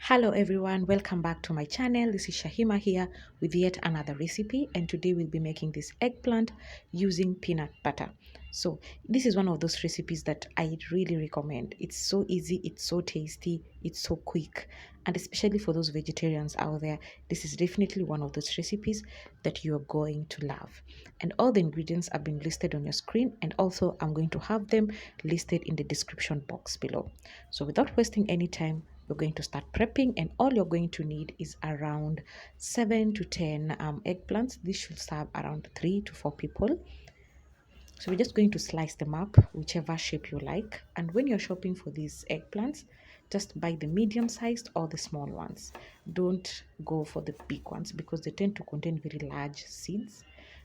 Hello everyone, welcome back to my channel. This is Shahima here with yet another recipe, and today we'll be making this eggplant using peanut butter. So this is one of those recipes that I really recommend. It's so easy, it's so tasty, it's so quick, and especially for those vegetarians out there, this is definitely one of those recipes that you are going to love. And all the ingredients have been listed on your screen, and also I'm going to have them listed in the description box below. So without wasting any time, we're going to start prepping, and all you're going to need is around 7 to 10 eggplants. This should serve around 3 to 4 people. So we're just going to slice them up whichever shape you like, and when you're shopping for these eggplants, just buy the medium sized or the small ones. Don't go for the big ones because they tend to contain very large seeds,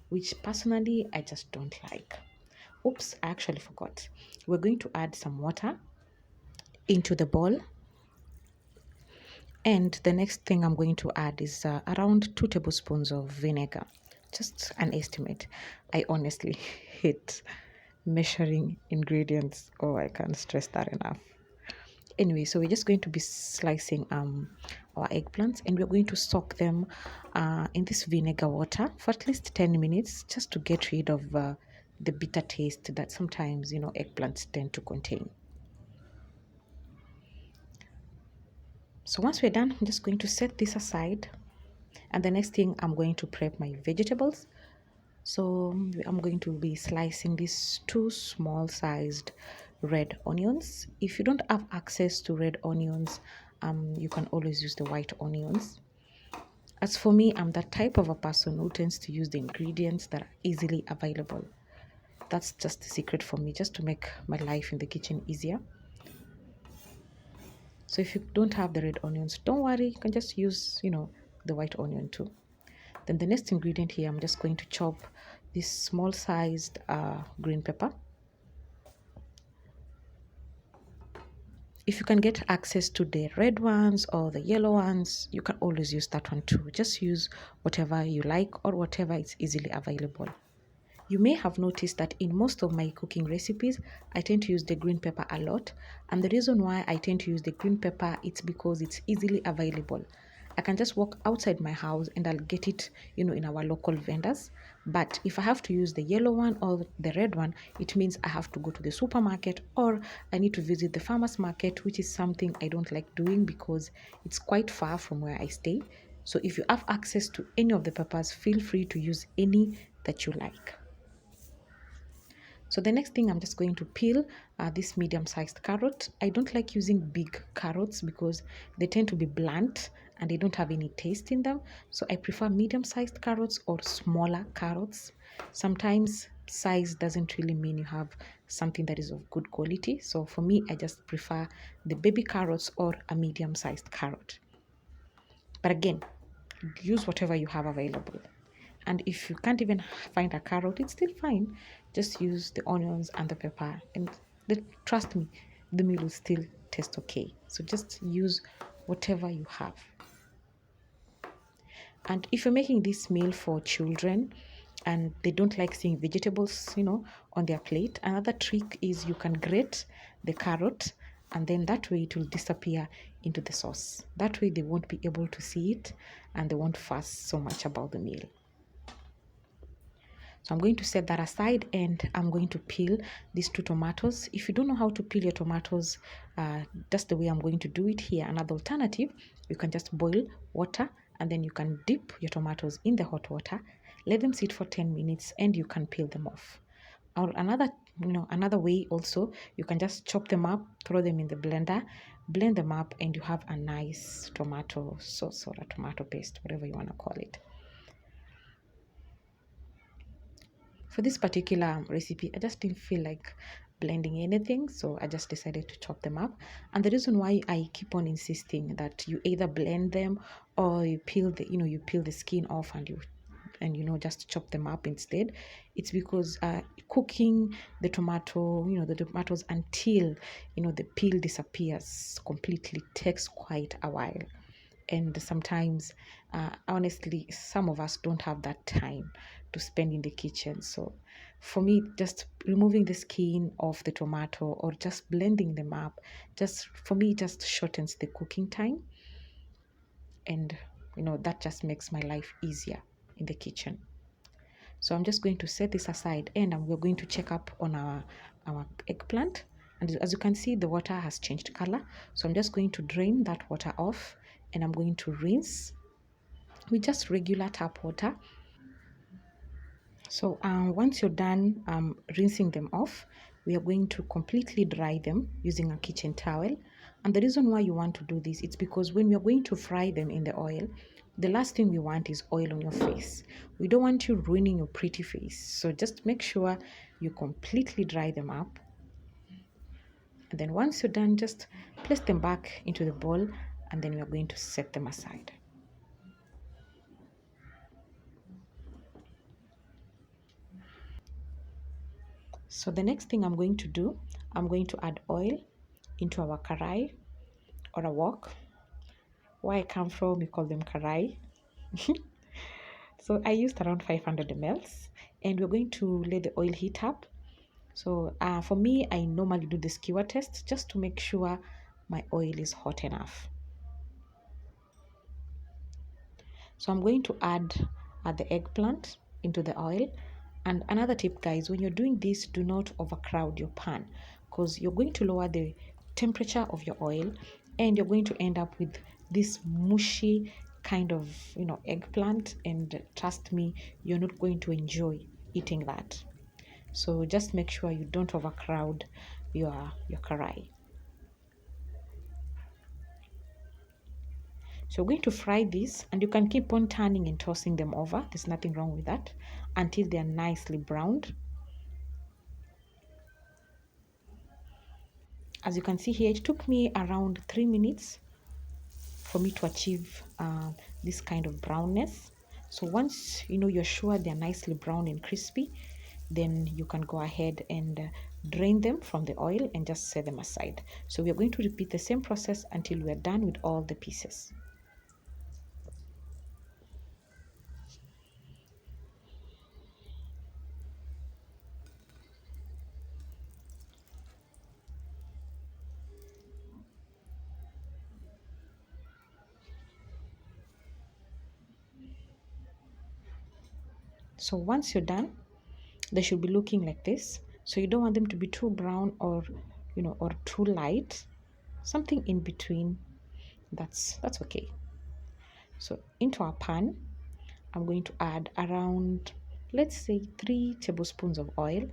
which personally I just don't like. Oops, I actually forgot. We're going to add some water into the bowl. And the next thing I'm going to add is around 2 tablespoons of vinegar. Just an estimate. I honestly hate measuring ingredients. Oh, I can't stress that enough. Anyway, so we're just going to be slicing our eggplants, and we're going to soak them in this vinegar water for at least 10 minutes just to get rid of the bitter taste that sometimes, eggplants tend to contain. So once we're done, I'm just going to set this aside. And the next thing, I'm going to prep my vegetables. So I'm going to be slicing these 2 small sized red onions. If you don't have access to red onions, you can always use the white onions. As for me, I'm that type of a person who tends to use the ingredients that are easily available. That's just the secret for me, just to make my life in the kitchen easier. So if you don't have the red onions, don't worry, you can just use, the white onion too. Then the next ingredient here, I'm just going to chop this small sized green pepper. If you can get access to the red ones or the yellow ones, you can always use that one too. Just use whatever you like or whatever is easily available. You may have noticed that in most of my cooking recipes, I tend to use the green pepper a lot. And the reason why I tend to use the green pepper, it's because it's easily available. I can just walk outside my house and I'll get it, in our local vendors. But if I have to use the yellow one or the red one, it means I have to go to the supermarket or I need to visit the farmer's market, which is something I don't like doing because it's quite far from where I stay. So if you have access to any of the peppers, feel free to use any that you like. So the next thing, I'm just going to peel this medium-sized carrot. I don't like using big carrots because they tend to be blunt and they don't have any taste in them. So I prefer medium-sized carrots or smaller carrots. Sometimes size doesn't really mean you have something that is of good quality. So for me, I just prefer the baby carrots or a medium-sized carrot. But again, use whatever you have available. And if you can't even find a carrot, it's still fine. Just use the onions and the pepper, and trust me, the meal will still taste okay. So just use whatever you have. And if you're making this meal for children and they don't like seeing vegetables, on their plate, another trick is you can grate the carrot, and then that way it will disappear into the sauce. That way they won't be able to see it and they won't fuss so much about the meal. So I'm going to set that aside, and I'm going to peel these 2 tomatoes. If you don't know how to peel your tomatoes, that's the way I'm going to do it here. Another alternative, you can just boil water and then you can dip your tomatoes in the hot water, let them sit for 10 minutes, and you can peel them off. Or another way also, you can just chop them up, throw them in the blender, blend them up, and you have a nice tomato sauce or a tomato paste, whatever you want to call it. For this particular recipe, I just didn't feel like blending anything, so I just decided to chop them up. And the reason why I keep on insisting that you either blend them or you peel the skin off and just chop them up instead, it's because cooking the tomatoes until the peel disappears completely takes quite a while. And sometimes, honestly, some of us don't have that time to spend in the kitchen. So for me, just removing the skin off the tomato or just blending them up, just for me, just shortens the cooking time. and that just makes my life easier in the kitchen. So I'm just going to set this aside, and we're going to check up on our eggplant. And as you can see, the water has changed color. So I'm just going to drain that water off, and I'm going to rinse with just regular tap water. So once you're done rinsing them off, we are going to completely dry them using a kitchen towel. And the reason why you want to do this, it's because when we are going to fry them in the oil, the last thing we want is oil on your face. We don't want you ruining your pretty face. So just make sure you completely dry them up. And then once you're done, just place them back into the bowl, and then we are going to set them aside. So the next thing I'm going to do, I'm going to add oil into our karai or a wok. Where I come from, we call them karai. So I used around 500 mls, and we're going to let the oil heat up. So for me, I normally do the skewer test just to make sure my oil is hot enough. So I'm going to add the eggplant into the oil. And another tip, guys, when you're doing this, do not overcrowd your pan, because you're going to lower the temperature of your oil, and you're going to end up with this mushy kind of eggplant, and trust me, you're not going to enjoy eating that. So just make sure you don't overcrowd your karai. So we're going to fry this, and you can keep on turning and tossing them over. There's nothing wrong with that until they're nicely browned. As you can see here, it took me around 3 minutes for me to achieve this kind of brownness. So once you're sure they're nicely brown and crispy, then you can go ahead and drain them from the oil and just set them aside. So we're going to repeat the same process until we're done with all the pieces. So once you're done, they should be looking like this. So you don't want them to be too brown or or too light. Something in between. That's okay. So into our pan, I'm going to add around, let's say, 3 tablespoons of oil.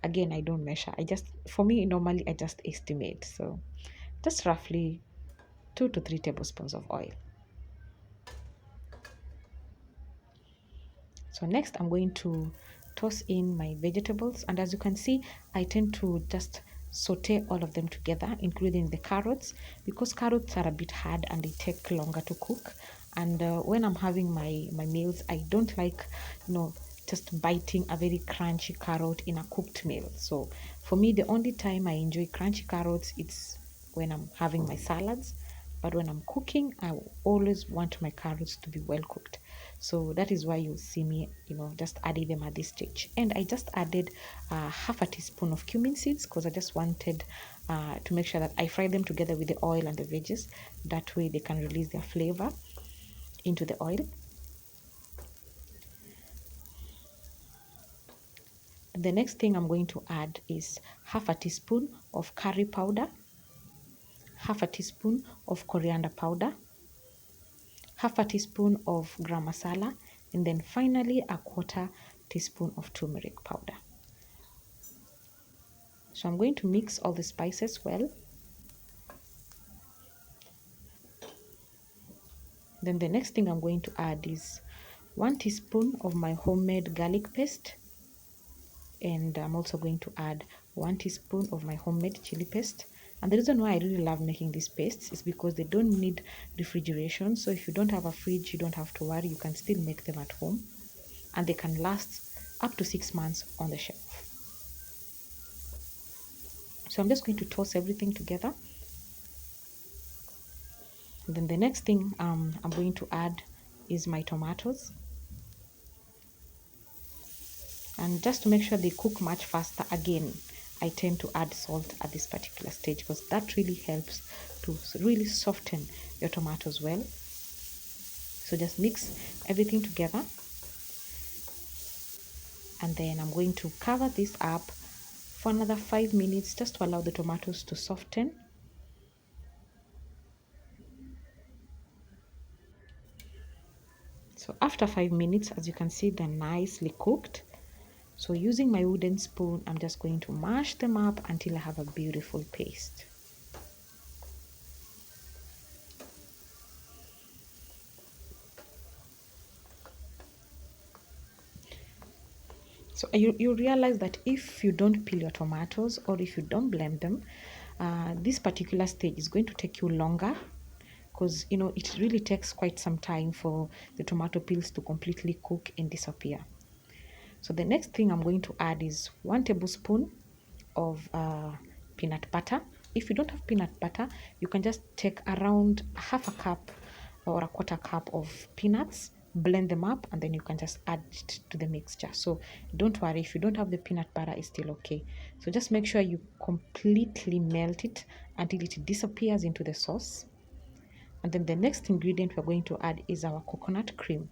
Again, I don't measure. For me, normally I just estimate. So just roughly 2 to 3 tablespoons of oil. So next I'm going to toss in my vegetables, and as you can see, I tend to just saute all of them together, including the carrots, because carrots are a bit hard and they take longer to cook. And when I'm having my meals, I don't like just biting a very crunchy carrot in a cooked meal. So for me, the only time I enjoy crunchy carrots, it's when I'm having my salads. But when I'm cooking, I always want my carrots to be well cooked. So that is why you see me, just adding them at this stage. And I just added half a teaspoon of cumin seeds, because I just wanted to make sure that I fry them together with the oil and the veggies. That way they can release their flavor into the oil. The next thing I'm going to add is half a teaspoon of curry powder, half a teaspoon of coriander powder, half a teaspoon of garam masala, and then finally a 1/4 teaspoon of turmeric powder. So I'm going to mix all the spices well. Then the next thing I'm going to add is 1 teaspoon of my homemade garlic paste, and I'm also going to add 1 teaspoon of my homemade chili paste. And the reason why I really love making these pastes is because they don't need refrigeration. So if you don't have a fridge, you don't have to worry. You can still make them at home, and they can last up to 6 months on the shelf. So I'm just going to toss everything together. And then the next thing I'm going to add is my tomatoes. And just to make sure they cook much faster, again, I tend to add salt at this particular stage, because that really helps to really soften your tomatoes well. So just mix everything together, and then I'm going to cover this up for another 5 minutes just to allow the tomatoes to soften. So after 5 minutes, as you can see, they're nicely cooked. So using my wooden spoon, I'm just going to mash them up until I have a beautiful paste. So you realize that if you don't peel your tomatoes or if you don't blend them, this particular stage is going to take you longer, because it really takes quite some time for the tomato peels to completely cook and disappear. So the next thing I'm going to add is 1 tablespoon of peanut butter. If you don't have peanut butter, you can just take around half a cup or a quarter cup of peanuts, blend them up, and then you can just add it to the mixture. So don't worry, if you don't have the peanut butter, it's still okay. So just make sure you completely melt it until it disappears into the sauce. And then the next ingredient we're going to add is our coconut cream.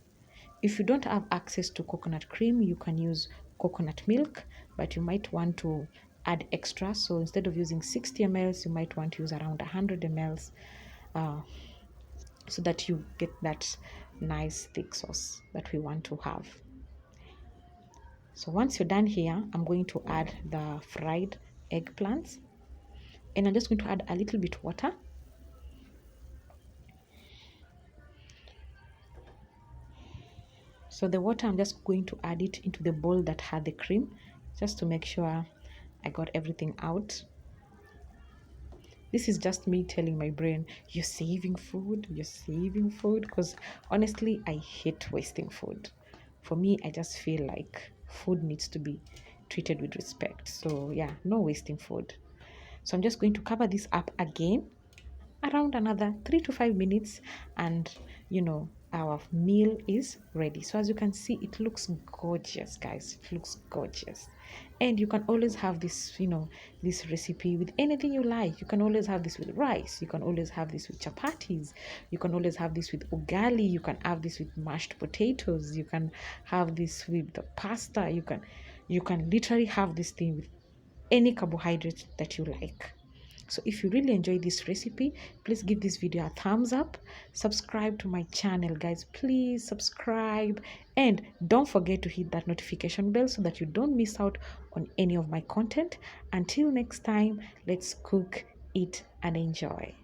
If you don't have access to coconut cream, you can use coconut milk, but you might want to add extra. So instead of using 60 ml, you might want to use around 100 ml, so that you get that nice thick sauce that we want to have. So once you're done here, I'm going to add the fried eggplants, and I'm just going to add a little bit water. So the water, I'm just going to add it into the bowl that had the cream, just to make sure I got everything out. This is just me telling my brain, you're saving food, because honestly, I hate wasting food. For me, I just feel like food needs to be treated with respect. So yeah, no wasting food. So I'm just going to cover this up again around another 3 to 5 minutes, and our meal is ready. So as you can see, it looks gorgeous, guys. It looks gorgeous. And you can always have this this recipe with anything you like. You can always have this with rice, you can always have this with chapatis, you can always have this with ugali, you can have this with mashed potatoes, you can have this with the pasta, you can literally have this thing with any carbohydrate that you like. So if you really enjoy this recipe, please give this video a thumbs up. Subscribe to my channel, guys. Please subscribe, and don't forget to hit that notification bell so that you don't miss out on any of my content. Until next time, let's cook, eat, and enjoy.